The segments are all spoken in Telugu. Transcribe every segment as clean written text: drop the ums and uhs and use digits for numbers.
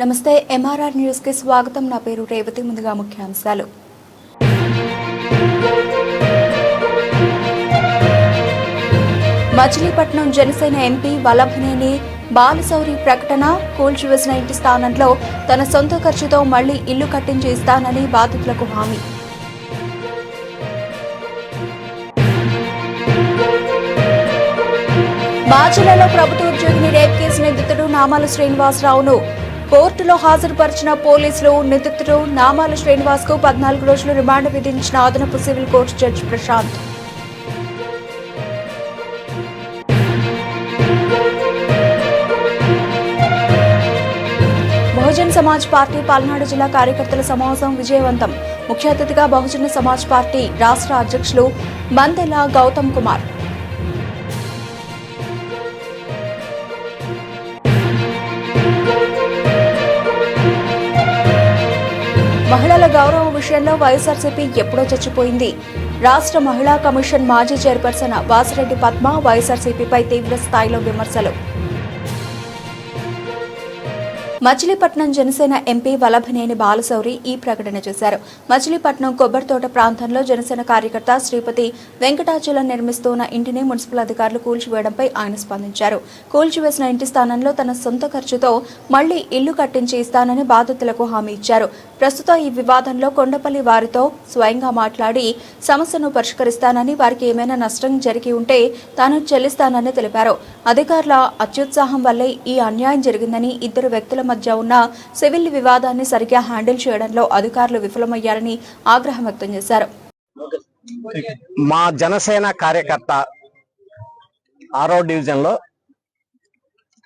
నమస్తే ఎంఆర్ఆర్ న్యూస్ కి స్వాగతం. నా పేరు రేవతి. ముందుగా ముఖ్యాంశాలు. మచిలీపట్నం జనసేన ఎంపీ వల్లభనేని బాలశౌరి ప్రకటన. కూల్చివేసిన ఇంటి స్థానంలో తన సొంత ఖర్చుతో మళ్లీ ఇల్లు కట్టించి ఇస్తానని బాధితులకు హామీ. మాచిలలో ప్రభుత్వ ఉద్యోగిని రేప్ కేసు నిందితుడు నామాల శ్రీనివాసరావును కోర్టులో హాజరుపరిచిన పోలీసులు. నిందితుడు నామాల శ్రీనివాస్ కు 14 రోజులు రిమాండ్ విధించిన అదనపు civil court judge Prashant. Bahujan Samaj Party Palnadu జిల్లా కార్యకర్తల సమావేశం విజయవంతం. ముఖ్య అతిథిగా బహుజన సమాజ్ పార్టీ రాష్ట్ర అధ్యక్షులు మందెల గౌతమ్ కుమార్. మహిళల గౌరవం విషయంలో వైఎస్ఆర్సీపీ ఎప్పుడో చచ్చిపోయింది. రాష్ట్ర మహిళా కమిషన్ మాజీ చైర్పర్సన్ వాసిరెడ్డి పద్మ వైఎస్ఆర్సీపీపై తీవ్ర స్థాయిలో విమర్శలు. మచిలీపట్నం జనసేన ఎంపీ వల్లభనేని బాలశౌరి ఈ ప్రకటన చేశారు. మచిలీపట్నం కొబ్బరితోట ప్రాంతంలో జనసేన కార్యకర్త శ్రీపతి వెంకటాచలం నిర్మిస్తున్న ఇంటిని మున్సిపల్ అధికారులు కూల్చివేయడంపై ఆయన స్పందించారు. కూల్చివేసిన ఇంటి స్థానంలో తన సొంత ఖర్చుతో మళ్లీ ఇల్లు కట్టించి ఇస్తానని బాధితులకు హామీ ఇచ్చారు. ప్రస్తుతం ఈ వివాదంలో కొండపల్లి వారితో స్వయంగా మాట్లాడి సమస్యను పరిష్కరిస్తానని, వారికి ఏమైనా నష్టం జరిగి ఉంటే తాను చెల్లిస్తానని తెలిపారు. అధికారుల అత్యుత్సాహం వల్లే ఈ అన్యాయం జరిగిందని, ఇద్దరు వ్యక్తుల మధ్య ఉన్న సివిల్ వివాదాన్ని సరిగ్గా హ్యాండిల్ చేయడంలో అధికారులు విఫలమయ్యారని ఆగ్రహం వ్యక్తం చేశారు. మా జనసేన కార్యకర్త 6వ డివిజన్లో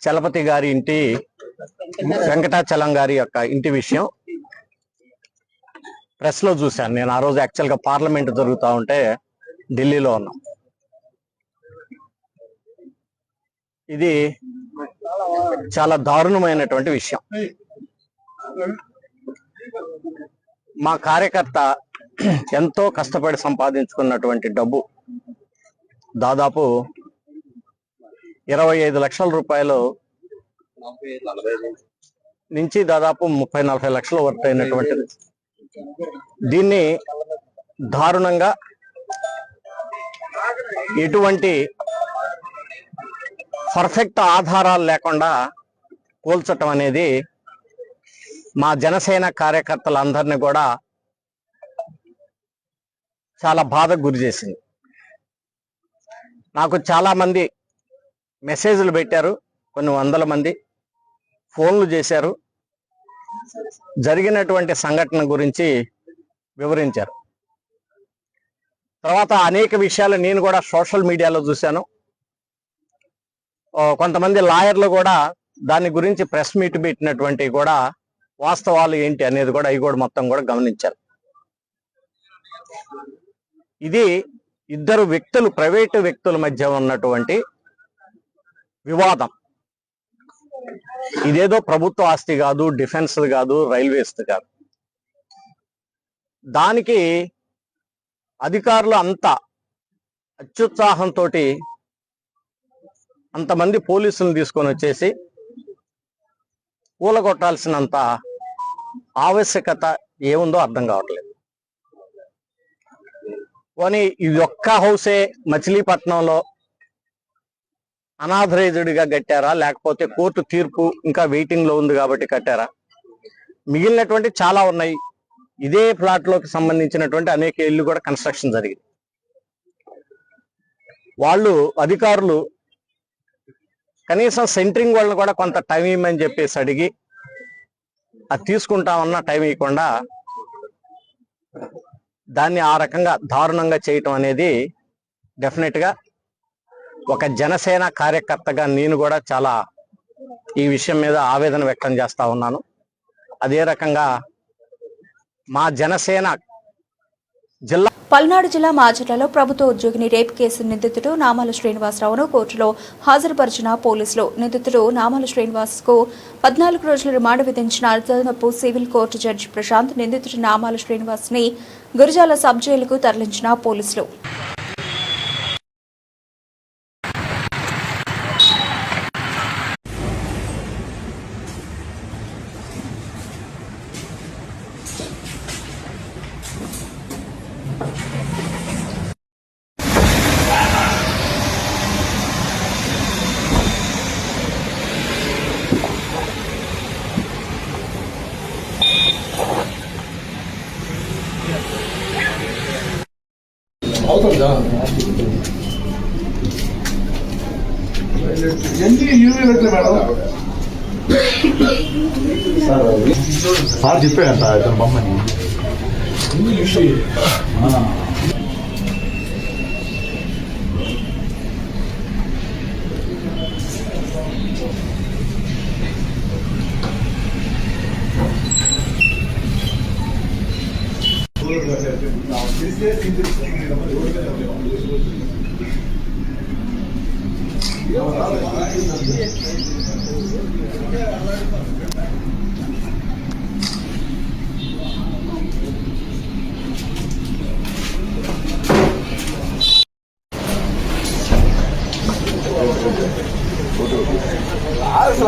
చలపతి గారి ఇంటి, వెంకటాచలం గారి యొక్క ఇంటి విషయం ప్రెస్ లో చూశాను. నేను ఆ రోజు యాక్చువల్గా పార్లమెంట్ జరుగుతూ ఉంటే ఢిల్లీలో ఉన్నాం. ఇది చాలా దారుణమైనటువంటి విషయం. మా కార్యకర్త ఎంతో కష్టపడి సంపాదించుకున్నటువంటి డబ్బు దాదాపు 25 లక్షల రూపాయలు నుంచి దాదాపు 30-40 లక్షల వరకు అయినటువంటిది. దీన్ని దారుణంగా ఎటువంటి పర్ఫెక్ట్ ఆధారాలు లేకుండా కూల్చటం అనేది మా జనసేన కార్యకర్తలందరినీ కూడా చాలా బాధకు గురి చేసింది. నాకు చాలా మంది మెసేజ్లు పెట్టారు, కొన్ని వందల మంది ఫోన్లు చేశారు, జరిగినటువంటి సంఘటన గురించి వివరించారు. తర్వాత అనేక విషయాలు నేను కూడా సోషల్ మీడియాలో చూశాను. కొంతమంది లాయర్లు కూడా దాని గురించి ప్రెస్ మీట్ పెట్టినటువంటి కూడా వాస్తవాలు ఏంటి అనేది కూడా అవి కూడా మొత్తం కూడా గమనించారు. ఇది ఇద్దరు వ్యక్తులు, ప్రైవేటు వ్యక్తుల మధ్య ఉన్నటువంటి వివాదం. ఇదేదో ప్రభుత్వ ఆస్తి కాదు, డిఫెన్స్ కాదు, రైల్వేస్ కాదు. దానికి అధికారులు అంత అత్యుత్సాహంతో అంతమంది పోలీసులను తీసుకొని వచ్చేసి కూలగొట్టాల్సినంత ఆవశ్యకత ఏముందో అర్థం కావట్లేదు. కానీ ఇది ఒక్క హౌసే మచిలీపట్నంలో అనాథరైజ్డ్గా కట్టారా, లేకపోతే కోర్టు తీర్పు ఇంకా వెయిటింగ్ లో ఉంది కాబట్టి కట్టారా? మిగిలినటువంటి చాలా ఉన్నాయి. ఇదే ప్లాట్ లోకి సంబంధించినటువంటి అనేక ఇళ్ళు కూడా కన్స్ట్రక్షన్ జరిగింది. వాళ్ళు అధికారులు కనీసం సెంటరింగ్ వాళ్ళని కూడా కొంత టైం ఇవ్వమని చెప్పేసి అడిగి అది తీసుకుంటామన్న టైం ఇవ్వకుండా దాన్ని ఆ రకంగా దారుణంగా చేయటం అనేది డెఫినెట్ గా ఒక జనసేన కార్యకర్తగా నేను కూడా చాలా ఈ విషయం మీద ఆవేదన వ్యక్తం చేస్తా ఉన్నాను. అదే రకంగా మా జనసేన జిల్లా పల్నాడు జిల్లా మాచర్లలో ప్రభుత్వ ఉద్యోగిని రేప్ కేసు నిందితుడు నామాల శ్రీనివాసరావును కోర్టులో హాజరుపరిచిన పోలీసులు. నిందితుడు నామాల శ్రీనివాస్ కు 14 రోజుల రిమాండ్ విధించిన అదనపు సివిల్ కోర్టు జడ్జి ప్రశాంత్. నిందితుడు నామాల శ్రీనివాస్ ని గురజాల సబ్ జైలుకు తరలించిన పోలీసులు. ఎన్ని యూవీ లెట్లు మేడం సార్ చెప్పాడంట ఇతను బొమ్మని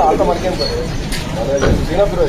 అంత మనకేం చిన్నప్పుడు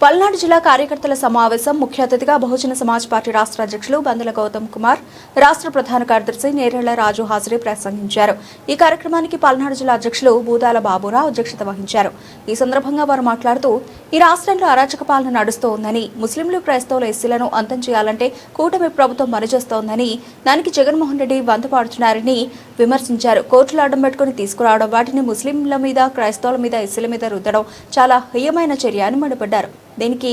పల్నాడు జిల్లా కార్యకర్తల సమావేశం ముఖ్య అతిథిగా బహుజన సమాజ్ పార్టీ రాష్ట్ర అధ్యక్షులు బందెల గౌతమ్ కుమార్, రాష్ట్ర ప్రధాన కార్యదర్శి నేరేళ్ల రాజు హాజరై ప్రసంగించారు. ఈ కార్యక్రమానికి పల్నాడు జిల్లా అధ్యక్షులు బూదాల బాబురావు అధ్యక్షత వహించారు. ఈ సందర్భంగా వారు మాట్లాడుతూ ఈ రాష్ట్రంలో అరాచక పాలన నడుస్తోందని, ముస్లింలు క్రైస్తవుల ఎస్సీలను అంతం చేయాలంటే కూటమి ప్రభుత్వం పనిచేస్తోందని, దానికి జగన్మోహన్ రెడ్డి వంతపాడుతున్నారని విమర్శించారు. కోర్టులు అడ్డం పెట్టుకుని తీసుకురావడం, వాటిని ముస్లింల మీద, క్రైస్తవుల మీద, ఎస్సీల మీద రుద్దడం చాలా హేయమైన చర్య అని మండిపడ్డారు. దీనికి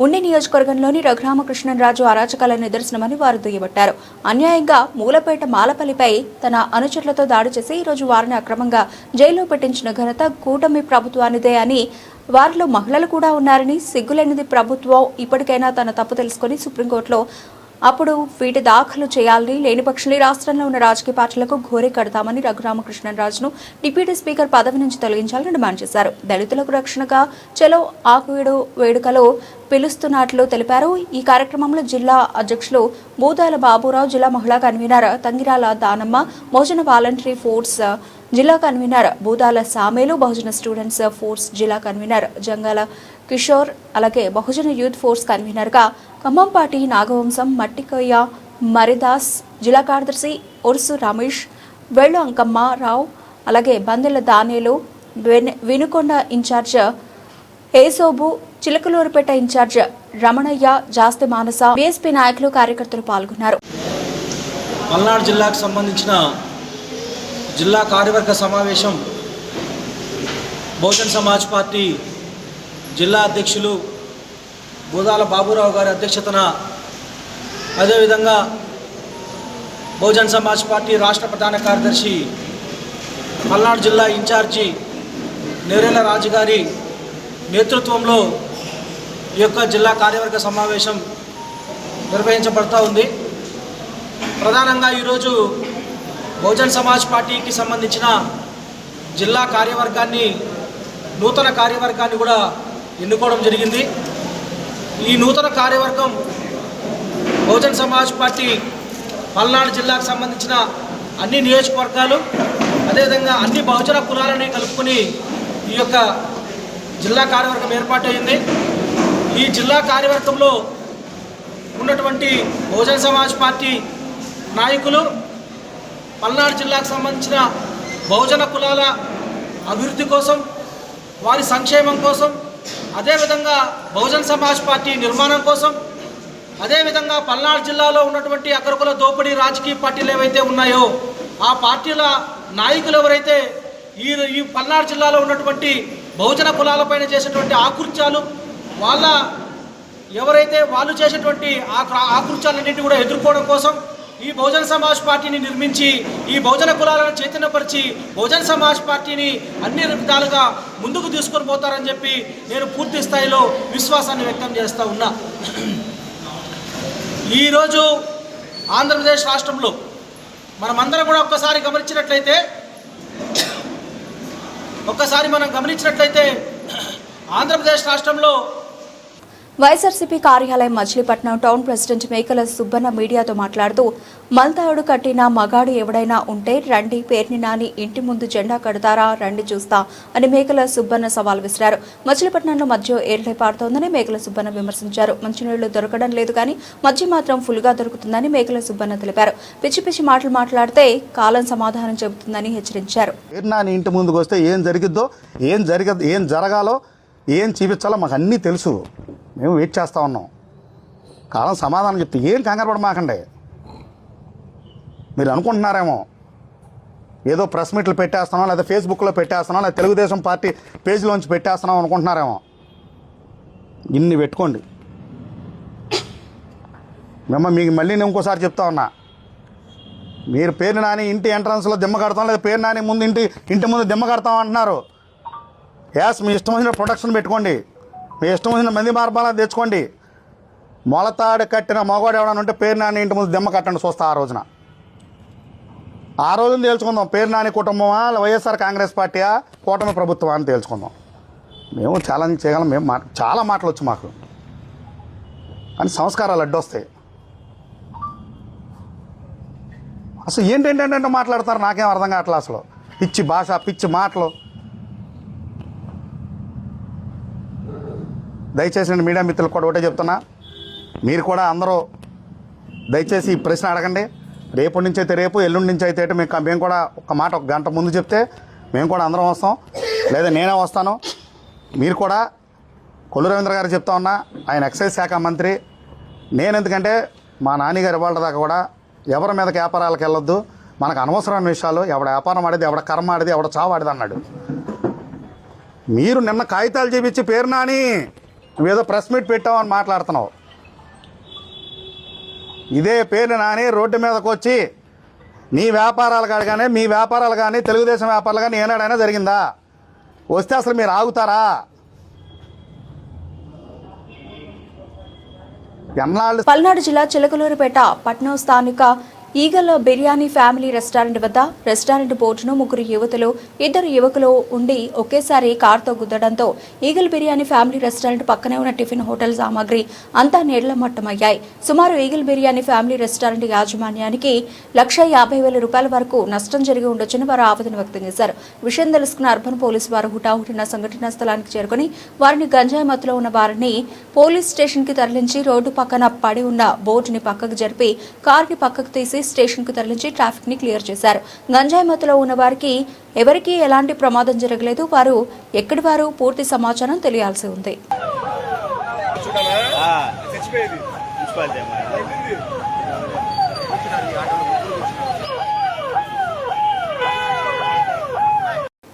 ఉండి నియోజకవర్గంలోని రఘురామకృష్ణరాజు అరాచకాల నిదర్శనమని వారు దుయ్యబట్టారు. అన్యాయంగా మూలపేట మాలపల్లిపై తన అనుచరులతో దాడి చేసి ఈరోజు వారిని అక్రమంగా జైల్లో పెట్టించిన ఘనత కూటమి ప్రభుత్వానిదే అని, వారిలో మహిళలు కూడా ఉన్నారని, సిగ్గులేనిది ప్రభుత్వం ఇప్పటికైనా తన తప్పు తెలుసుకుని సుప్రీంకోర్టులో అప్పుడు వీటి దాఖలు చేయాలని, లేని పక్షంలో రాష్ట్రంలో ఉన్న రాజకీయ పార్టీలకు ఘోరే కడతామని రఘురామకృష్ణరాజును డిప్యూటీ స్పీకర్ పదవి నుంచి తొలగించాలని డిమాండ్ చేశారు. దళితులకు రక్షణగా చలో ఆకువీడు వేడుకలో పిలుస్తున్నట్లు తెలిపారు. ఈ కార్యక్రమంలో జిల్లా అధ్యక్షులు బూదాల బాబురావు, జిల్లా మహిళా కన్వీనర్ తంగిరాల దానమ్మ, బహుజన వాలంటరీ ఫోర్స్ జిల్లా కన్వీనర్ బూదాల సామేలు, బహుజన స్టూడెంట్స్ ఫోర్స్ జిల్లా కన్వీనర్ జంగాల కిషోర్, అలాగే బహుజన యూత్ ఫోర్స్ కన్వీనర్గా ఖమ్మంపాటి నాగవంశం, మట్టికొయ్య మరిదాస్, జిల్లా కార్యదర్శి ఒరుసు రమేష్, వేళ్లు అంకమ్మ రావు, అలాగే బందెల దానేలు, వినుకొండ ఇన్ఛార్జ్ ఏసోబు, చిలకలూరుపేట ఇన్ఛార్జ్ రమణయ్య, జాస్తి మానస, బీఎస్పీ నాయకులు, కార్యకర్తలు పాల్గొన్నారు. పల్నాడు జిల్లాకు సంబంధించిన జిల్లా కార్యవర్గ సమావేశం బహుజన్ సమాజ్ పార్టీ జిల్లా అధ్యక్షులు బూదాల బాబురావు గారి అధ్యక్షతన, అదేవిధంగా బహుజన్ సమాజ్ పార్టీ రాష్ట్ర ప్రధాన కార్యదర్శి పల్నాడు జిల్లా ఇన్ఛార్జి నేరేళ్ల రాజు గారి నేతృత్వంలో ఈ యొక్క జిల్లా కార్యవర్గ సమావేశం నిర్వహించబడతా ఉంది. ప్రధానంగా ఈరోజు బహుజన్ సమాజ్ పార్టీకి సంబంధించిన జిల్లా కార్యవర్గాన్ని, నూతన కార్యవర్గాన్ని కూడా ఎన్నుకోవడం జరిగింది. ఈ నూతన కార్యవర్గం బహుజన్ సమాజ్ పార్టీ పల్నాడు జిల్లాకు సంబంధించిన అన్ని నియోజకవర్గాలు, అదేవిధంగా అన్ని బహుజన కులాలని కలుపుకొని ఈ యొక్క జిల్లా కార్యవర్గం ఏర్పాటైంది. ఈ జిల్లా కార్యవర్గంలో ఉన్నటువంటి బహుజన్ సమాజ్ పార్టీ నాయకులు పల్నాడు జిల్లాకు సంబంధించిన బహుజన కులాల అభివృద్ధి కోసం, వారి సంక్షేమం కోసం, అదేవిధంగా బహుజన్ సమాజ్ పార్టీ నిర్మాణం కోసం, అదేవిధంగా పల్నాడు జిల్లాలో ఉన్నటువంటి అగ్రకుల దోపిడీ రాజకీయ పార్టీలు ఏవైతే ఉన్నాయో ఆ పార్టీల నాయకులు ఎవరైతే ఈ పల్నాడు జిల్లాలో ఉన్నటువంటి బహుజన కులాలపైన చేసేటువంటి ఆకృత్యాలు, వాళ్ళ ఎవరైతే వాళ్ళు చేసేటువంటి ఆకృత్యాలన్నింటినీ కూడా ఎదుర్కోవడం కోసం ఈ బహుజన సమాజ్ పార్టీని నిర్మించి ఈ బహుజన కులాలను చైతన్యపరిచి బహుజన సమాజ్ పార్టీని అన్ని విధాలుగా ముందుకు తీసుకొని పోతారని చెప్పి నేను పూర్తి స్థాయిలో విశ్వాసాన్ని వ్యక్తం చేస్తూ ఉన్నా. ఈరోజు ఆంధ్రప్రదేశ్ రాష్ట్రంలో మనమందరం కూడా ఒక్కసారి గమనించినట్లయితే ఆంధ్రప్రదేశ్ రాష్ట్రంలో వైఎస్ఆర్సీపీ కార్యాలయం మచిలీపట్నం టౌన్ ప్రెసిడెంట్ మేకల సుబ్బన్న మీడియాతో మాట్లాడుతూ మల్తాడు కట్టిన మగాడు ఎవడైనా ఉంటే రండి, పేర్ని నాని ఇంటి ముందు జెండా కడతారా రండి చూస్తా అని మేకల సుబ్బన్న సవాల్ విసిరారు. మచిలీపట్నంలో మద్యం ఏర్లై పారుతోందని మేకల సుబ్బన్న విమర్శించారు. మంచినీళ్లు దొరకడం లేదు కానీ మద్యం మాత్రం ఫుల్గా దొరుకుతుందని మేకల సుబ్బన్న తెలిపారు. పిచ్చి పిచ్చి మాటలు మాట్లాడితే కాలం సమాధానం చెబుతుందని హెచ్చరించారు. ఇంటి ముందుకు వస్తే ఏం జరిగిద్దో, ఏం జరగాలో, ఏం చూపించాలో మాకు అన్నీ తెలుసు. మేము వెయిట్ చేస్తూ ఉన్నాం. కాలం సమాధానం చెప్తే ఏం కంగారు పడమాకండి. మీరు అనుకుంటున్నారేమో ఏదో ప్రెస్ మీట్లు పెట్టేస్తున్నాం, లేదా ఫేస్బుక్లో పెట్టేస్తున్నాం, లేదా తెలుగుదేశం పార్టీ పేజీలోంచి పెట్టేస్తున్నాం అనుకుంటున్నారేమో. ఇన్ని పెట్టుకోండి. మీకు మళ్ళీ నేను ఇంకోసారి చెప్తా ఉన్నా, మీరు పేరు నాని ఇంటి ఎంట్రన్స్లో దిమ్మ కడతాం, లేదా పేరు నాని ముందు ఇంటి ముందు దిమ్మ కడతాం అంటున్నారు. మీ ఇష్టం వచ్చిన ప్రొటెక్షన్ పెట్టుకోండి, మీ ఇష్టం వచ్చిన మంది మార్పాలను తెచ్చుకోండి. మొలతాడు కట్టిన మగవాడు ఎవడని ఉంటే పేరు నాని ఇంటి ముందు దిమ్మ కట్టండి చూస్తా. ఆ రోజున తేల్చుకుందాం, పేరు నాని కుటుంబమా వైఎస్ఆర్ కాంగ్రెస్ పార్టీయా కూటమి ప్రభుత్వమా అని తేల్చుకుందాం. మేము ఛాలెంజ్ చేయగలం. మేము చాలా మాటలు వచ్చు మాకు, కానీ సంస్కారాలు అడ్డొస్తాయి. అసలు ఏంటంటే మాట్లాడతారు, నాకేం అర్థం కావట్లేదు. అసలు పిచ్చి భాష, పిచ్చి మాటలు. దయచేసి నేను మీడియా మిత్రులకు కూడా ఒకటే చెప్తున్నా, మీరు కూడా అందరూ దయచేసి ఈ ప్రశ్న అడగండి. రేపటి నుంచి అయితే రేపు, ఎల్లుండి నుంచి అయితే మేము కూడా ఒక గంట ముందు చెప్తే మేము కూడా అందరం వస్తాం, లేదా నేనే వస్తాను. మీరు కూడా కొల్లు రవీంద్ర గారు చెప్తా ఉన్నా, ఆయన ఎక్సైజ్ శాఖ మంత్రి. నేను ఎందుకంటే మా నాన్నగారు ఇవాళ దాకా కూడా ఎవరి మీదకి వ్యాపారాలకు వెళ్ళొద్దు, మనకు అనవసరమైన విషయాలు, ఎవడ వ్యాపారం ఆడేది, ఎవడ కర్మ ఆడేది, ఎవడ చావు ఆడేది అన్నాడు. మీరు నిన్న కాగితాలు చూపించి పేరు నాని నువ్వేదో ప్రెస్ మీట్ పెట్టావని మాట్లాడుతున్నావు. ఇదే పేరు నాని రోడ్డు మీదకి వచ్చి నీ వ్యాపారాలు కానీ, మీ వ్యాపారాలు కానీ, తెలుగుదేశం వ్యాపారాలు కానీ ఏనాడైనా జరిగిందా? వస్తే అసలు మీరు ఆగుతారా? పల్నాడు జిల్లా చిలకలూరుపేట పట్నం స్థానిక ఈగల్ బిర్యానీ ఫ్యామిలీ రెస్టారెంట్ వద్ద రెస్టారెంట్ బోర్డును ముగ్గురు యువతులు, ఇద్దరు యువకులు ఉండి ఒకేసారి కారుతో గుద్దడంతో ఈగల్ బిర్యానీ ఫ్యామిలీ రెస్టారెంట్ పక్కనే ఉన్న టిఫిన్ హోటల్ సామాగ్రి అంతా నీళ్లమట్టమయ్యాయి. సుమారు ఈగల్ బిర్యానీ ఫ్యామిలీ రెస్టారెంట్ యాజమాన్యానికి ₹150,000 వరకు నష్టం జరిగి ఉండొచ్చని వారు ఆవేదన వ్యక్తం చేశారు. విషయం తెలుసుకున్న అర్బన్ పోలీసు వారు హుటాహుటిన సంఘటనా స్థలానికి చేరుకుని వారిని గంజాయి మత్తులో ఉన్న వారిని పోలీస్ స్టేషన్ కి తరలించి రోడ్డు పక్కన పడి ఉన్న బోర్డుని పక్కకు జరిపి కారుని పక్కకు తీసి స్టేషన్ కు తరలించి ట్రాఫిక్ ని క్లియర్ చేశారు. గంజాయి మత్తులో ఉన్న వారికి ఎవరికీ ఎలాంటి ప్రమాదం జరగలేదు. వారు ఎక్కడి వారు పూర్తి సమాచారం తెలియాల్సి ఉంది.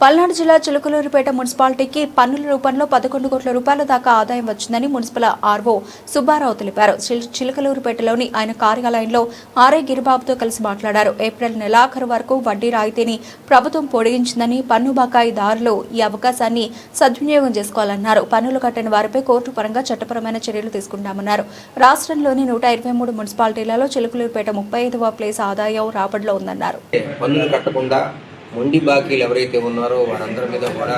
పల్నాడు జిల్లా చిలకలూరుపేట మున్సిపాలిటీకి పన్నుల రూపంలో 11 కోట్ల రూపాయల దాకా ఆదాయం వచ్చిందని మున్సిపల్ ఆర్వో సుబ్బారావు తెలిపారు. చిలకలూరుపేటలోని ఆయన కార్యాలయంలో ఆర్ఐ గిరిబాబుతో కలిసి మాట్లాడారు. ఏప్రిల్ నెలాఖరు వరకు వడ్డీ రాయితీని ప్రభుత్వం పొడిగించిందని, పన్ను బకాయిదారులు ఈ అవకాశాన్ని సద్వినియోగం చేసుకోవాలన్నారు. పన్నులు కట్టని వారిపై కోర్టు పరంగా చట్టపరమైన చర్యలు తీసుకుంటామన్నారు. రాష్ట్రంలోని 123 మున్సిపాలిటీలలో చిలకలూరుపేట 35వ ప్లేస్ ఆదాయం రాబడిలో ఉందన్నారు. మొండి బాకీలు ఎవరైతే ఉన్నారో వారందరి మీద కూడా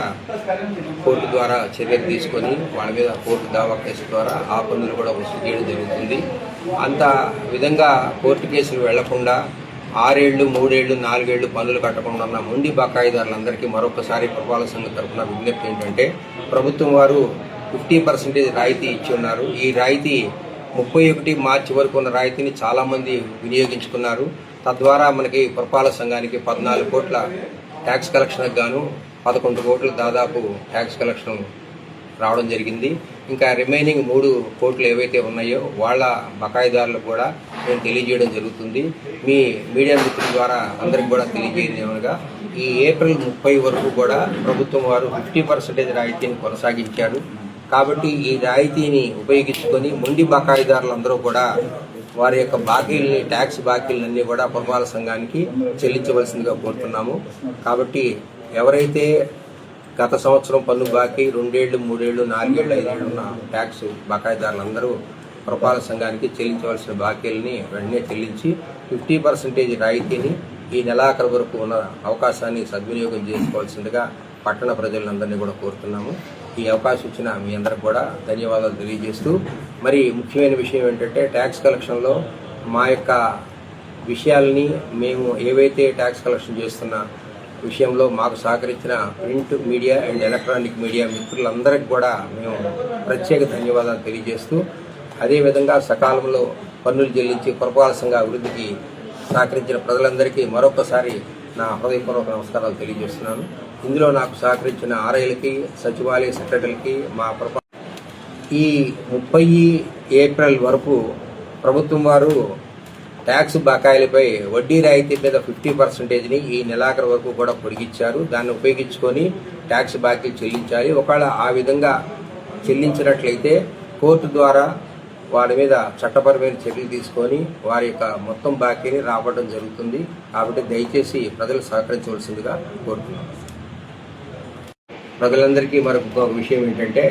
కోర్టు ద్వారా చర్యలు తీసుకొని వాళ్ళ మీద కోర్టు దావా కేసు ద్వారా ఆ పన్నులు కూడా వసూలు చేయడం జరుగుతుంది. అంత విధంగా కోర్టు కేసులు వెళ్లకుండా 6 ఏళ్లు, 3 ఏళ్లు, 4 ఏళ్లు పన్నులు కట్టకుండా ఉన్న మొండి బకాయిదారులందరికీ మరొకసారి పురపాలక సంఘం తరఫున విజ్ఞప్తి ఏంటంటే, ప్రభుత్వం వారు 50% రాయితీ ఇచ్చి ఉన్నారు. ఈ రాయితీ 31 మార్చి వరకు ఉన్న రాయితీని చాలామంది వినియోగించుకున్నారు. తద్వారా మనకి పురపాలక సంఘానికి 14 కోట్ల ట్యాక్స్ కలెక్షన్కి గాను 11 కోట్లు దాదాపు ట్యాక్స్ కలెక్షన్ రావడం జరిగింది. ఇంకా రిమైనింగ్ 3 కోట్లు ఏవైతే ఉన్నాయో వాళ్ళ బకాయిదారులకు కూడా మేము తెలియజేయడం జరుగుతుంది. మీ మీడియా మిత్రుల ద్వారా అందరికి కూడా తెలియజేయగా ఈ ఏప్రిల్ 30 వరకు కూడా ప్రభుత్వం వారు 50% రాయితీని కొనసాగించారు. కాబట్టి ఈ రాయితీని ఉపయోగించుకొని మొండి బకాయిదారులందరూ కూడా వారి యొక్క బాకీల్ని, ట్యాక్స్ బాకీలన్నీ కూడా పురపాలక సంఘానికి చెల్లించవలసిందిగా కోరుతున్నాము. కాబట్టి ఎవరైతే గత సంవత్సరం పన్ను బాకీ 2 ఏళ్ళు, 3 ఏళ్ళు, 4 ఏళ్ళు, 5 ఏళ్ళు ఉన్న ట్యాక్స్ బకాయిదారులందరూ పురపాలక సంఘానికి చెల్లించవలసిన బాకీలని వెంటనే చెల్లించి 50% రాయితీని ఈ నెలాఖరు వరకు ఉన్న అవకాశాన్ని సద్వినియోగం చేసుకోవాల్సిందిగా పట్టణ ప్రజలందరినీ కూడా కోరుతున్నాము. ఈ అవకాశం ఇచ్చిన మీ అందరికి కూడా ధన్యవాదాలు తెలియజేస్తూ, మరి ముఖ్యమైన విషయం ఏంటంటే ట్యాక్స్ కలెక్షన్లో మా యొక్క విషయాల్ని మేము ఏవైతే ట్యాక్స్ కలెక్షన్ చేస్తున్న విషయంలో మాకు సహకరించిన print media and electronic media మిత్రులందరికీ కూడా మేము ప్రత్యేక ధన్యవాదాలు తెలియజేస్తూ, అదేవిధంగా సకాలంలో పన్నులు చెల్లించి పురపాలక సంఘ అభివృద్ధికి సహకరించిన ప్రజలందరికీ మరొకసారి నా హృదయపూర్వక నమస్కారాలు తెలియజేస్తున్నాను. ఇందులో నాకు సహకరించిన ఆర్ఐలకి, సచివాలయ సెక్రటరీలకి, మా ఈ 30 ఏప్రిల్ వరకు ప్రభుత్వం వారు ట్యాక్స్ బకాయిలపై వడ్డీ రాయితీ మీద 50%ని ఈ నెలాఖరు వరకు కూడా పొడిగించారు. దాన్ని ఉపయోగించుకొని ట్యాక్స్ బాకీలు చెల్లించాలి. ఒకవేళ ఆ విధంగా చెల్లించినట్లయితే కోర్టు ద్వారా వారి మీద చట్టపరమైన చర్యలు తీసుకొని వారి యొక్క మొత్తం బాకీని రాబట్టడం జరుగుతుంది. కాబట్టి దయచేసి ప్రజలు సహకరించవలసిందిగా కోరుతున్నాం. ప్రజలందరికీ మరొక విషయం ఏంటంటే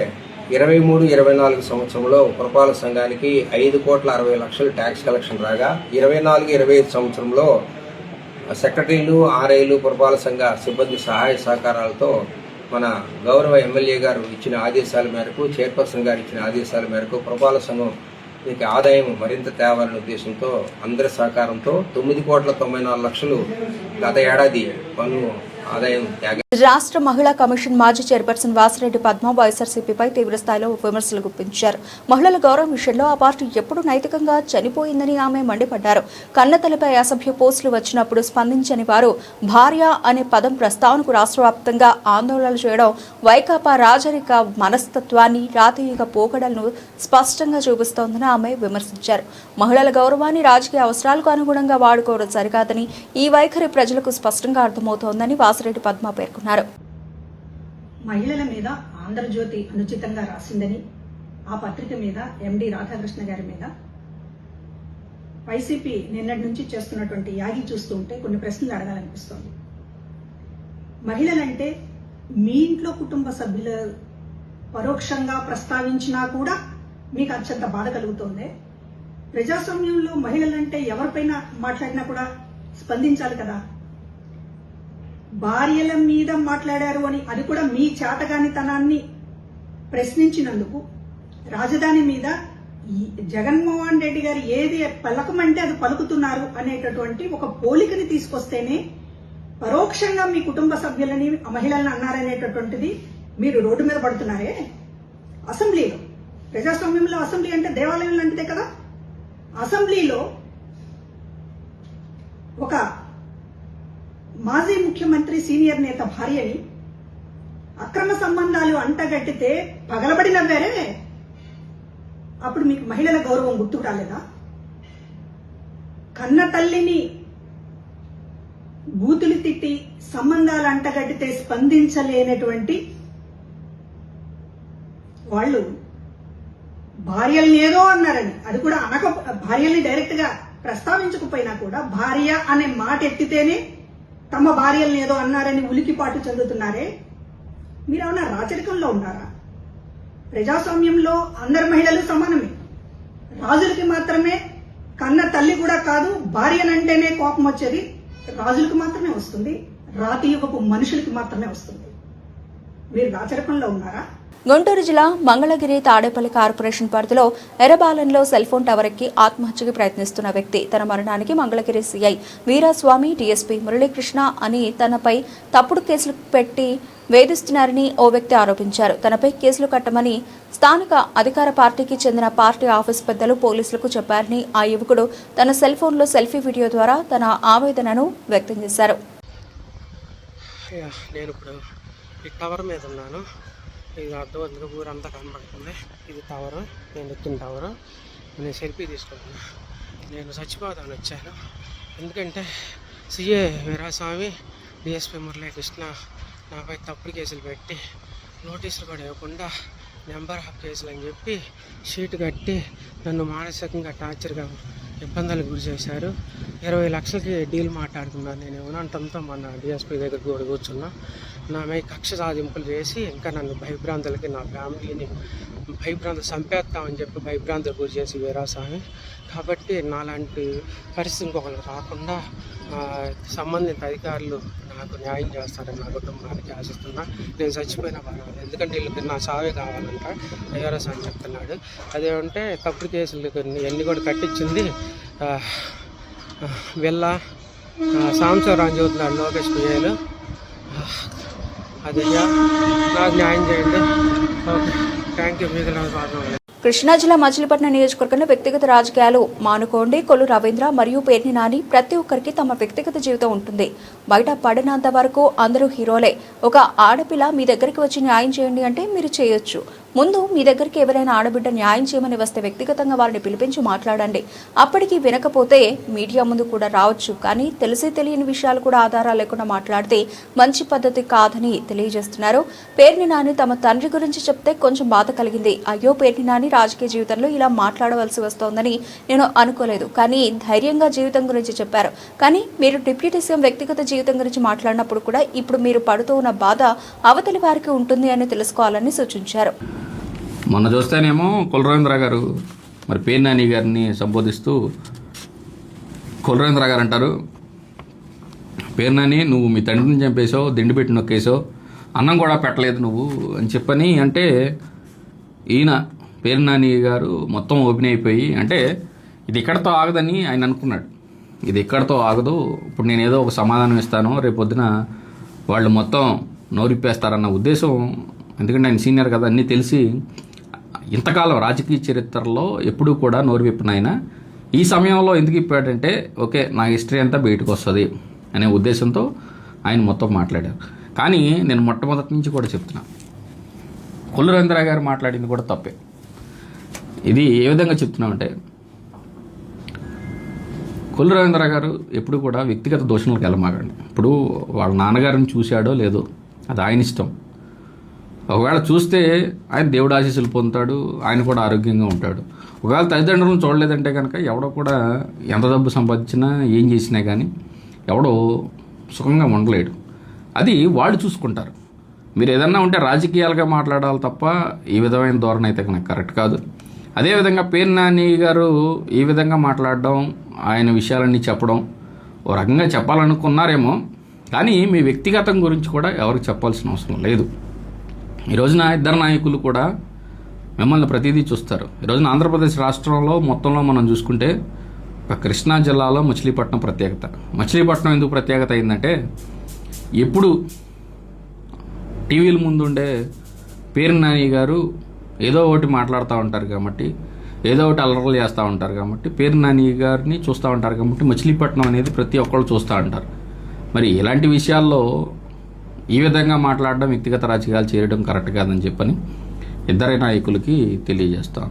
23-24 సంవత్సరంలో పురపాలక సంఘానికి 5,60,00,000 ట్యాక్స్ కలెక్షన్ రాగా 24-25 సంవత్సరంలో సెక్రటరీలు, ఆర్ఐలు, పురపాలక సంఘ సిబ్బంది సహాయ సహకారాలతో మన గౌరవ ఎమ్మెల్యే గారు ఇచ్చిన ఆదేశాల మేరకు, చైర్పర్సన్ గారు ఇచ్చిన ఆదేశాల మేరకు పురపాలక సంఘం దీనికి ఆదాయం మరింత తేవాలనే ఉద్దేశంతో అందరి సహకారంతో 9,94,00,000 గత ఏడాది పన్ను ఆదాయం రాష్ట్ర మహిళా కమిషన్ మాజీ చైర్పర్సన్ వాసిరెడ్డి పద్మ వైఎస్ఆర్సీపీపై తీవ్రస్థాయిలో విమర్శలు గుప్పించారు. మహిళల గౌరవం విషయంలో ఆ పార్టీ ఎప్పుడు నైతికంగా చనిపోయిందని ఆమె మండిపడ్డారు. కన్నతల్లిపై అసభ్య పోస్టులు వచ్చినప్పుడు స్పందించని వారు భార్య అనే పదం ప్రస్తావనకు రాష్ట్ర వ్యాప్తంగా ఆందోళనలు చేయడం వైకాపా రాజరిక మనస్తత్వాన్ని, రాతీయుగ పోకడలను స్పష్టంగా చూపిస్తోందని ఆమె విమర్శించారు. మహిళల గౌరవాన్ని రాజకీయ అవసరాలకు అనుగుణంగా వాడుకోవడం సరికాదని, ఈ వైఖరి ప్రజలకు స్పష్టంగా అర్థమవుతోందని వాసిరెడ్డి పద్మ పేర్కొన్నారు. మహిళల మీద ఆంధ్రజ్యోతి అనుచితంగా రాసిందని, ఆ పత్రిక మీద ఎండి రాధాకృష్ణ గారి మీద వైసీపీ నిన్నటి నుంచి చేస్తున్నటువంటి యాగి చూస్తుంటే కొన్ని ప్రశ్నలు అడగాలనిపిస్తోంది. మహిళలంటే మీ ఇంట్లో కుటుంబ సభ్యులు పరోక్షంగా ప్రస్తావించినా కూడా మీకు అత్యంత బాధ కలుగుతోంది. ప్రజాస్వామ్యంలో మహిళలంటే ఎవరిపైన మాట్లాడినా కూడా స్పందించాలి కదా. భార్యల మీద మాట్లాడారు అని, అది కూడా మీ చేతగానితనాన్ని ప్రశ్నించినందుకు రాజధాని మీద జగన్మోహన్ రెడ్డి గారు ఏది పలకమంటే అది పలుకుతున్నారు అనేటటువంటి ఒక పోలికని తీసుకొస్తేనే పరోక్షంగా మీ కుటుంబ సభ్యులని, మహిళలను అన్నారనేటటువంటిది మీరు రోడ్డు మీద పడుతున్నారే. అసెంబ్లీలో, ప్రజాస్వామ్యంలో అసెంబ్లీ అంటే దేవాలయం లాంటిదే కదా. అసెంబ్లీలో ఒక మాజీ ముఖ్యమంత్రి సీనియర్ నేత భార్యని అక్రమ సంబంధాలు అంటగట్టితే పగలబడి నవ్వారే. అప్పుడు మీకు మహిళల గౌరవం గుర్తుకు రాలేదా? కన్న తల్లిని బూతులు తిట్టి సంబంధాలు అంటగట్టితే స్పందించలేనటువంటి వాళ్ళు భార్యల్ని ఏదో అన్నారని, అది కూడా భార్యల్ని డైరెక్ట్ గా ప్రస్తావించకపోయినా కూడా భార్య అనే మాట ఎత్తితేనే తమ భార్యల్ని ఏదో అన్నారని ఉలికిపాటు చెందుతున్నారే. మీరేమన్నా రాచరికంలో ఉన్నారా? ప్రజాస్వామ్యంలో అందరు మహిళలు సమానమే. రాజులకి మాత్రమే, కన్న తల్లి కూడా కాదు, భార్యనంటేనే కోపం వచ్చేది రాజులకు మాత్రమే వస్తుంది, రాతియుగపు మనుషులకి మాత్రమే వస్తుంది. మీరు రాచరికంలో ఉన్నారా? గుంటూరు జిల్లా మంగళగిరి తాడేపల్లి కార్పొరేషన్ పరిధిలో ఎర్రబాలెంలో సెల్ ఫోన్ టవర్ ఎక్కి ఆత్మహత్యకి ప్రయత్నిస్తున్న వ్యక్తి తన మరణానికి మంగళగిరి సీఐ వీరాస్వామి, డీఎస్పీ మురళీకృష్ణ అని తనపై తప్పుడు కేసులు పెట్టి వేధిస్తున్నారని ఓ వ్యక్తి ఆరోపించారు. తనపై కేసులు కట్టమని స్థానిక అధికార పార్టీకి చెందిన పార్టీ ఆఫీస్ పెద్దలు పోలీసులకు చెప్పారని ఆ యువకుడు తన సెల్ ఫోన్లో సెల్ఫీ వీడియో ద్వారా తన ఆవేదనను వ్యక్తం చేశారు. నేను ఇప్పుడు ఈ టవర్ మీద ఉన్నాను. ఇది అర్థవంతంగా ఊరంతా కనబడుతుంది. ఇది టవరు, నేను ఎక్కిన టవరు. నేను సెల్ఫీ తీసుకుంటున్నా. నేను చచ్చిపోతాను వచ్చాను. ఎందుకంటే సిఏ వీరాస్వామి, డిఎస్పీ మురళీకృష్ణ నాపై తప్పుడు కేసులు పెట్టి నోటీసులు కూడా ఇవ్వకుండా నెంబర్ ఆఫ్ కేసులు అని చెప్పి షీట్ కట్టి నన్ను మానసికంగా టార్చర్గా ఇబ్బందులకు గురి చేశారు. 20 లక్షలకి డీల్ మాట్లాడుకున్నాను. నేను ఏమనంటంతో మన డిఎస్పీ దగ్గర కూడా కూర్చున్నా. నా మీద కక్ష సాధింపులు చేసి ఇంకా నన్ను భయభ్రాంతులకి, నా ఫ్యామిలీని చంపేస్తామని చెప్పి భయభ్రాంతులు గురి చేసి వీరాస్వామి. కాబట్టి నాలాంటి పరిస్థితి ఇంకొకరికి రాకుండా సంబంధిత అధికారులు నాకు న్యాయం చేస్తారని నా కుటుంబానికి ఆశిస్తున్నా. నేను చచ్చిపోయినా పర్వాలేదు, ఎందుకంటే వీళ్ళకి నా సావే కావాలంట వీరాస్వామి చెప్తున్నాడు. అదేమంటే తప్పుడు కేసులు ఎన్ని కూడా కట్టించింది వీళ్ళ సాంబశివరావు చెబుతున్నాడు లోకేష్ పిఏలు. అది నాకు న్యాయం చేయండి. Okay, thank you. మిగిలిన ప్రాబ్లం. కృష్ణా జిల్లా మచిలీపట్నం నియోజకవర్గంలో వ్యక్తిగత రాజకీయాలు మానుకోండి. కొల్లు రవీంద్ర మరియు పేర్ని నాని ప్రతి ఒక్కరికి తమ వ్యక్తిగత జీవితం ఉంటుంది. బయట పడినంత వరకు అందరూ హీరోలే. ఒక ఆడపిల్ల మీ దగ్గరికి వచ్చి న్యాయం చేయండి అంటే మీరు చేయొచ్చు. ముందు మీ దగ్గరికి ఎవరైనా ఆడబిడ్డ న్యాయం చేయమని వస్తే వ్యక్తిగతంగా వారిని పిలిపించి మాట్లాడండి. అప్పటికి వినకపోతే మీడియా ముందు కూడా రావచ్చు. కానీ తెలిసి తెలియని విషయాలు కూడా ఆధారాలు లేకుండా మాట్లాడితే మంచి పద్ధతి కాదని తెలియజేస్తున్నారు. పేర్ని నాని తమ తండ్రి గురించి చెప్తే కొంచెం బాధ కలిగింది. అయ్యో, పేర్ని నాని రాజకీయ జీవితంలో ఇలా మాట్లాడవలసి వస్తోందని నేను అనుకోలేదు. కానీ ధైర్యంగా జీవితం గురించి చెప్పారు. కానీ మీరు డిప్యూటీ సీఎం వ్యక్తిగత జీవితం గురించి మాట్లాడినప్పుడు కూడా ఇప్పుడు మీరు పడుతూ ఉన్న బాధ అవతలి వారికి ఉంటుంది అని తెలుసుకోవాలని సూచించారు. మొన్న చూస్తేనేమో కులరవీంద్ర గారు మరి పేర్ని నాని గారిని సంబోధిస్తూ కులరవీంద్ర గారు అంటారు, పేర్ని నాని నువ్వు మీ తండ్రిని చంపేసావు, దిండి పెట్టి నొక్కేసావు, అన్నం కూడా పెట్టలేదు నువ్వు అని చెప్పని అంటే ఈయన పేర్ని నాని గారు మొత్తం ఓపెన్ అయిపోయి అంటే ఇది ఇక్కడతో ఆగదని ఆయన అనుకున్నాడు. ఇది ఇక్కడతో ఆగదు, ఇప్పుడు నేను ఏదో ఒక సమాధానం ఇస్తాను, రేపొద్దున వాళ్ళు మొత్తం నోరిప్పేస్తారన్న ఉద్దేశం. ఎందుకంటే ఆయన సీనియర్ కదా, అన్నీ తెలిసి ఇంతకాలం రాజకీయ చరిత్రలో ఎప్పుడూ కూడా నోరు విప్పిన ఆయన ఈ సమయంలో ఎందుకు ఇప్పాడంటే ఓకే నా హిస్టరీ అంతా బయటకు వస్తుంది అనే ఉద్దేశంతో ఆయన మొత్తం మాట్లాడారు. కానీ నేను మొట్టమొదటి నుంచి కూడా చెప్తున్నా, కొల్లు రవీంద్ర గారు మాట్లాడింది కూడా తప్పే. ఇది ఏ విధంగా చెప్తున్నామంటే కొల్లు రవీంద్ర గారు ఎప్పుడు కూడా వ్యక్తిగత దోషణలకు వెళ్ళమాకండి. ఇప్పుడు వాళ్ళ నాన్నగారిని చూశాడో లేదో అది ఆయన ఇష్టం. ఒకవేళ చూస్తే ఆయన దేవుడు ఆశీస్సులు పొందుతాడు, ఆయన కూడా ఆరోగ్యంగా ఉంటాడు. ఒకవేళ తల్లిదండ్రులను చూడలేదంటే కనుక ఎవడో కూడా ఎంత డబ్బు సంపాదించినా ఏం చేసినా కానీ ఎవడో సుఖంగా ఉండలేడు. అది వాళ్ళు చూసుకుంటారు. మీరు ఏదన్నా ఉంటే రాజకీయాలుగా మాట్లాడాలి తప్ప ఈ విధమైన ధోరణి అయితే కనుక కరెక్ట్ కాదు. అదేవిధంగా పేర్ని నాని గారు ఈ విధంగా మాట్లాడడం, ఆయన విషయాలన్నీ చెప్పడం ఓ రకంగా చెప్పాలనుకున్నారేమో, కానీ మీ వ్యక్తిగతం గురించి కూడా ఎవరికి చెప్పాల్సిన అవసరం లేదు. ఈ రోజున ఇద్దరు నాయకులు కూడా మిమ్మల్ని ప్రతిదీ చూస్తారు. ఈ రోజున ఆంధ్రప్రదేశ్ రాష్ట్రంలో మొత్తంలో మనం చూసుకుంటే ఒక కృష్ణా జిల్లాలో మచిలీపట్నం ప్రత్యేకత. మచిలీపట్నం ఎందుకు ప్రత్యేకత అయిందంటే ఎప్పుడు టీవీల ముందు ఉండే పేర్ని నాని గారు ఏదో ఒకటి మాట్లాడుతూ ఉంటారు కాబట్టి, ఏదో ఒకటి అల్లర్లు చేస్తూ ఉంటారు కాబట్టి, పేర్ని నాని గారిని చూస్తూ ఉంటారు కాబట్టి మచిలీపట్నం అనేది ప్రతి ఒక్కళ్ళు చూస్తూ ఉంటారు. మరి ఇలాంటి విషయాల్లో ఈ విధంగా మాట్లాడడం, వ్యక్తిగత రాజకీయాలు చేయడం కరెక్ట్ కాదని చెప్పని ఇద్దరు నాయకులకి తెలియజేస్తాను.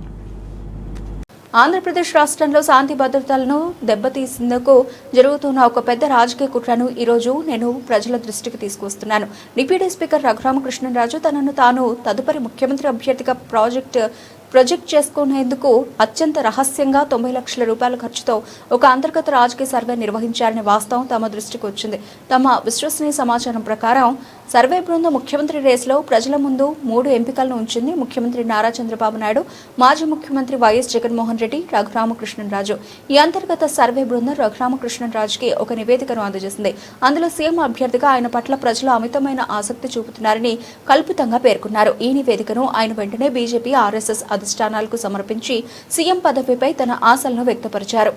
ఆంధ్రప్రదేశ్ రాష్ట్రంలో శాంతి భద్రతలను దెబ్బతీసేందుకు జరుగుతున్న ఒక పెద్ద రాజకీయ కుట్రను ఈరోజు నేను ప్రజల దృష్టికి తీసుకొస్తున్నాను. డిప్యూటీ స్పీకర్ రఘురామకృష్ణరాజు తనను తాను తదుపరి ముఖ్యమంత్రి అభ్యర్థిగా ప్రొజెక్ట్ చేసుకునేందుకు అత్యంత రహస్యంగా 90 లక్షల రూపాయల ఖర్చుతో ఒక అంతర్గత రాజకీయ సర్వే నిర్వహించారనే వాస్తవం తమ దృష్టికి వచ్చింది. తమ విశ్వసనీయ సమాచారం ప్రకారం సర్వే బృందం ముఖ్యమంత్రి రేసులో ప్రజల ముందు 3 ఎంపికలను ఉంచింది. ముఖ్యమంత్రి నారా చంద్రబాబు నాయుడు, మాజీ ముఖ్యమంత్రి వైఎస్ జగన్మోహన్ రెడ్డి, రఘురామకృష్ణరాజు. ఈ అంతర్గత సర్వే బృందం రఘురామకృష్ణరాజుకి ఒక నివేదికను అందజేసింది. అందులో సీఎం అభ్యర్థిగా ఆయన పట్ల ప్రజలు అమితమైన ఆసక్తి చూపుతున్నారని కల్పితంగా పేర్కొన్నారు. ఈ నివేదికను ఆయన వెంటనే బీజేపీ, ఆర్ఎస్ఎస్ అధిష్టానాలకు సమర్పించి సీఎం పదవిపై తన ఆశలను వ్యక్తపరిచారు.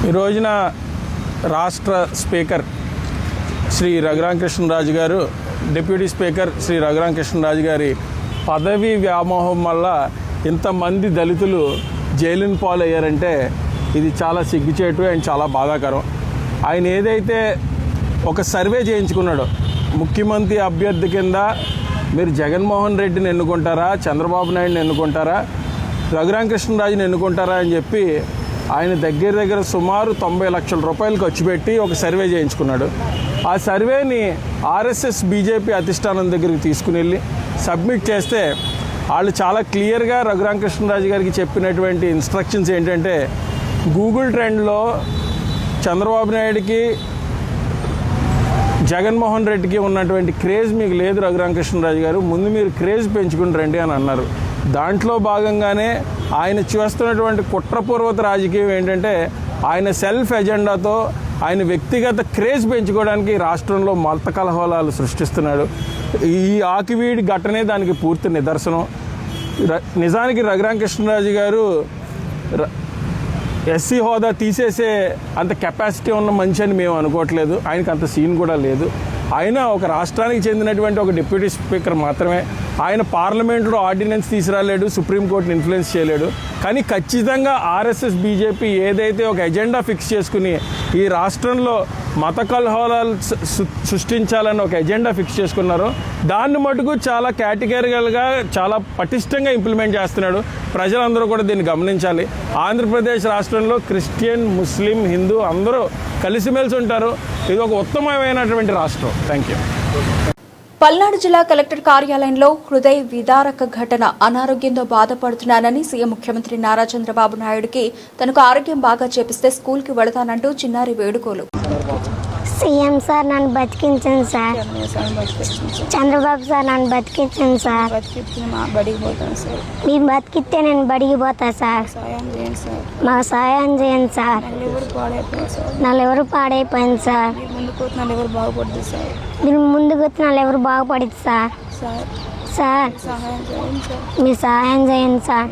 ఈ రోజున రాష్ట్ర స్పీకర్ శ్రీ రఘురామకృష్ణరాజు గారు, డిప్యూటీ స్పీకర్ శ్రీ రఘురామకృష్ణరాజు గారి పదవీ వ్యామోహం వల్ల ఇంతమంది దళితులు జైలుని పాలయ్యారంటే ఇది చాలా సిగ్గుచేటు అండ్ చాలా బాధాకరం. ఆయన ఏదైతే ఒక సర్వే చేయించుకున్నాడో, ముఖ్యమంత్రి అభ్యర్థి కింద మీరు జగన్మోహన్ రెడ్డిని ఎన్నుకుంటారా, చంద్రబాబు నాయుడుని ఎన్నుకుంటారా, రఘురామకృష్ణరాజుని ఎన్నుకుంటారా అని చెప్పి ఆయన దగ్గర సుమారు 90 లక్షల రూపాయలు ఖర్చు పెట్టి ఒక సర్వే చేయించుకున్నాడు. ఆ సర్వేని ఆర్ఎస్ఎస్ బీజేపీ అధిష్టానం దగ్గరికి తీసుకుని వెళ్ళి సబ్మిట్ చేస్తే వాళ్ళు చాలా క్లియర్గా రఘురామకృష్ణరాజు గారికి చెప్పినటువంటి ఇన్స్ట్రక్షన్స్ ఏంటంటే, గూగుల్ ట్రెండ్లో చంద్రబాబు నాయుడికి జగన్మోహన్ రెడ్డికి ఉన్నటువంటి క్రేజ్ మీకు లేదు రఘురామకృష్ణరాజు గారు, ముందు మీరు క్రేజ్ పెంచుకుని రండి అని అన్నారు. దాంట్లో భాగంగానే ఆయన చేస్తున్నటువంటి కుట్రపూర్వక రాజకీయం ఏంటంటే, ఆయన సెల్ఫ్ ఎజెండాతో ఆయన వ్యక్తిగత క్రేజ్ పెంచుకోవడానికి రాష్ట్రంలో మత కలహోలాలు సృష్టిస్తున్నాడు. ఈ ఆకివీడి ఘటనే దానికి పూర్తి నిదర్శనం. నిజానికి రఘురామకృష్ణరాజు గారు ఎస్సీ హోదా తీసేసే అంత కెపాసిటీ ఉన్న మనిషి అని మేము అనుకోవట్లేదు. ఆయనకు అంత సీన్ కూడా లేదు. ఆయన ఒక రాష్ట్రానికి చెందినటువంటి ఒక డిప్యూటీ స్పీకర్ మాత్రమే. ఆయన పార్లమెంట్లో ఆర్డినెన్స్ తీసుకురాలేడు, సుప్రీంకోర్టుని ఇన్ఫ్లుయెన్స్ చేయలేడు. కానీ ఖచ్చితంగా ఆర్ఎస్ఎస్ బీజేపీ ఏదైతే ఒక ఎజెండా ఫిక్స్ చేసుకుని ఈ రాష్ట్రంలో మత కలహోలాలు సృష్టించాలని ఒక ఎజెండా ఫిక్స్ చేసుకున్నారో దాన్ని మటుకు చాలా కేటగిరికల్గా చాలా పటిష్టంగా ఇంప్లిమెంట్ చేస్తున్నాడు. ప్రజలందరూ కూడా దీన్ని గమనించాలి. ఆంధ్రప్రదేశ్ రాష్ట్రంలో క్రిస్టియన్, ముస్లిం, హిందూ అందరూ కలిసిమెలిసి ఉంటారు. ఇది ఒక ఉత్తమమైనటువంటి రాష్ట్రం. Thank you. పల్నాడు జిల్లా కలెక్టర్ కార్యాలయంలో హృదయ విదారక ఘటన. అనారోగ్యంతో బాధపడుతున్నానని సీఎం ముఖ్యమంత్రి నారా చంద్రబాబు నాయుడుకి తనకు ఆరోగ్యం బాగా చేపిస్తే స్కూల్కి వెళతానంటూ చిన్నారి వేడుకోలు. సీఎం సార్ నన్ను బతికించండి సార్, చంద్రబాబు సార్ నన్ను బతికించండి సార్, మీరు బతికిస్తే నేను బడికి పోతా సార్, మాకు సాయం చేయండి సార్, నల్లెవరు పాడైపోయింది సార్, మీరు ముందుకు వచ్చి నల్లెవరు బాగుపడింది సార్, సార్ మీరు సహాయం చేయండి సార్.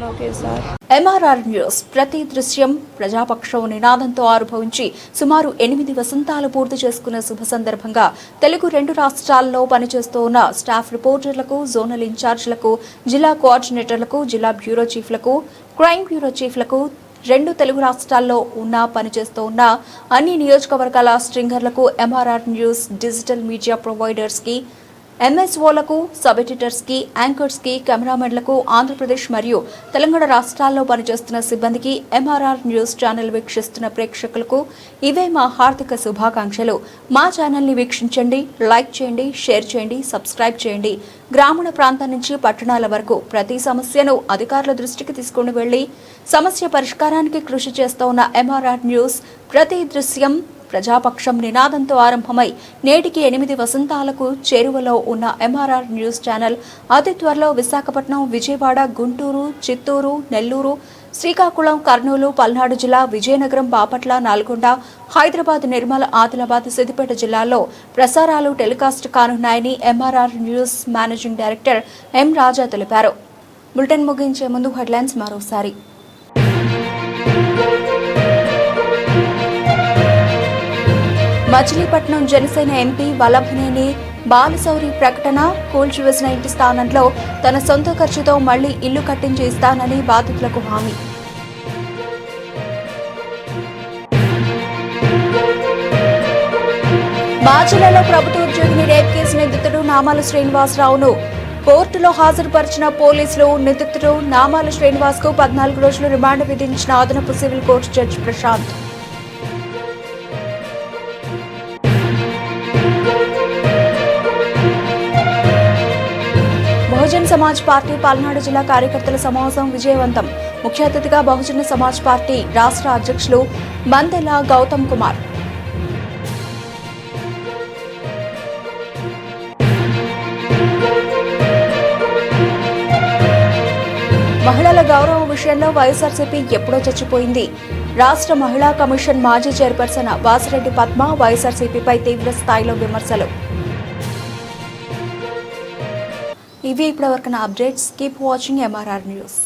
ఎంఆర్ఆర్ న్యూస్ ప్రతి దృశ్యం ప్రజాపక్షం నినాదంతో ఆవిర్భవించి సుమారు 8 వసంతాలు పూర్తి చేసుకున్న శుభ సందర్భంగా తెలుగు 2 రాష్ట్రాల్లో పనిచేస్తూ ఉన్న స్టాఫ్ రిపోర్టర్లకు, జోనల్ ఇన్ఛార్జీలకు, జిల్లా కోఆర్డినేటర్లకు, జిల్లా బ్యూరో చీఫ్లకు, క్రైమ్ బ్యూరో చీఫ్లకు, 2 తెలుగు రాష్ట్రాల్లో పనిచేస్తూ ఉన్న అన్ని నియోజకవర్గాల స్ట్రింగర్లకు, ఎంఆర్ఆర్ న్యూస్ డిజిటల్ మీడియా ప్రొవైడర్స్కి, ఎంఎస్ఓలకు, సబ్ ఎడిటర్స్కి, యాంకర్స్కి, కెమెరామెన్లకు, ఆంధ్రప్రదేశ్ మరియు తెలంగాణ రాష్ట్రాల్లో పనిచేస్తున్న సిబ్బందికి, ఎంఆర్ఆర్ న్యూస్ ఛానల్ వీక్షిస్తున్న ప్రేక్షకులకు ఇవే మా హార్దిక శుభాకాంక్షలు. మా ఛానల్ని వీక్షించండి, లైక్ చేయండి, షేర్ చేయండి, సబ్స్క్రైబ్ చేయండి. గ్రామీణ ప్రాంతం నుంచి పట్టణాల వరకు ప్రతి సమస్యను అధికారుల దృష్టికి తీసుకుని వెళ్లి సమస్య పరిష్కారానికి కృషి చేస్తూ ఉన్న ఎంఆర్ఆర్ న్యూస్ ప్రతి దృశ్యం ప్రజాపక్షం నినాదంతో ఆరంభమై నేటికి 8 వసంతాలకు చేరువలో ఉన్న ఎంఆర్ఆర్ న్యూస్ ఛానల్ అతి త్వరలో విశాఖపట్నం, విజయవాడ, గుంటూరు, చిత్తూరు, నెల్లూరు, శ్రీకాకుళం, కర్నూలు, పల్నాడు జిల్లా, విజయనగరం, బాపట్ల, నల్గొండ, హైదరాబాద్, నిర్మల్, ఆదిలాబాద్, సిద్దిపేట జిల్లాల్లో ప్రసారాలు టెలికాస్ట్ కానున్నాయని MRR news managing director M Raja తెలిపారు. బులెటిన్ ముగించే ముందు హెడ్లైన్స్ మరోసారి. మచిలీపట్నం జనసేన ఎంపీ వల్లభనేని బాలశౌరి ప్రకటన. కూల్చివేసిన ఇంటి స్థానంలో తన సొంత ఖర్చుతో మళ్లీ ఇల్లు కట్టించి ఇస్తానని బాధితులకు హామీ. మాచిలలో ప్రభుత్వ ఉద్యోగిని రేప్ కేసు నిందితుడు నామాల శ్రీనివాసరావును కోర్టులో హాజరుపరిచిన పోలీసులు. నిందితుడు నామాల శ్రీనివాస్ కు 14 రోజులు రిమాండ్ విధించిన అదనపు civil court judge Prashant. Bahujan Samaj Party Palnadu జిల్లా కార్యకర్తల సమావేశం విజయవంతం. ముఖ్య అతిథిగా బహుజన్ సమాజ్ పార్టీ రాష్ట్ర అధ్యక్షులు మందెల గౌతమ్ కుమార్. మహిళల గౌరవం విషయంలో వైఎస్ఆర్సీపీ ఎప్పుడో చచ్చిపోయింది. రాష్ట్ర మహిళా కమిషన్ మాజీ చైర్పర్సన్ వాసిరెడ్డి పద్మ వైఎస్ఆర్సీపీపై తీవ్ర స్థాయిలో విమర్శలు. ఇవి ఇప్పటివరకు updates. Keep watching MRR news.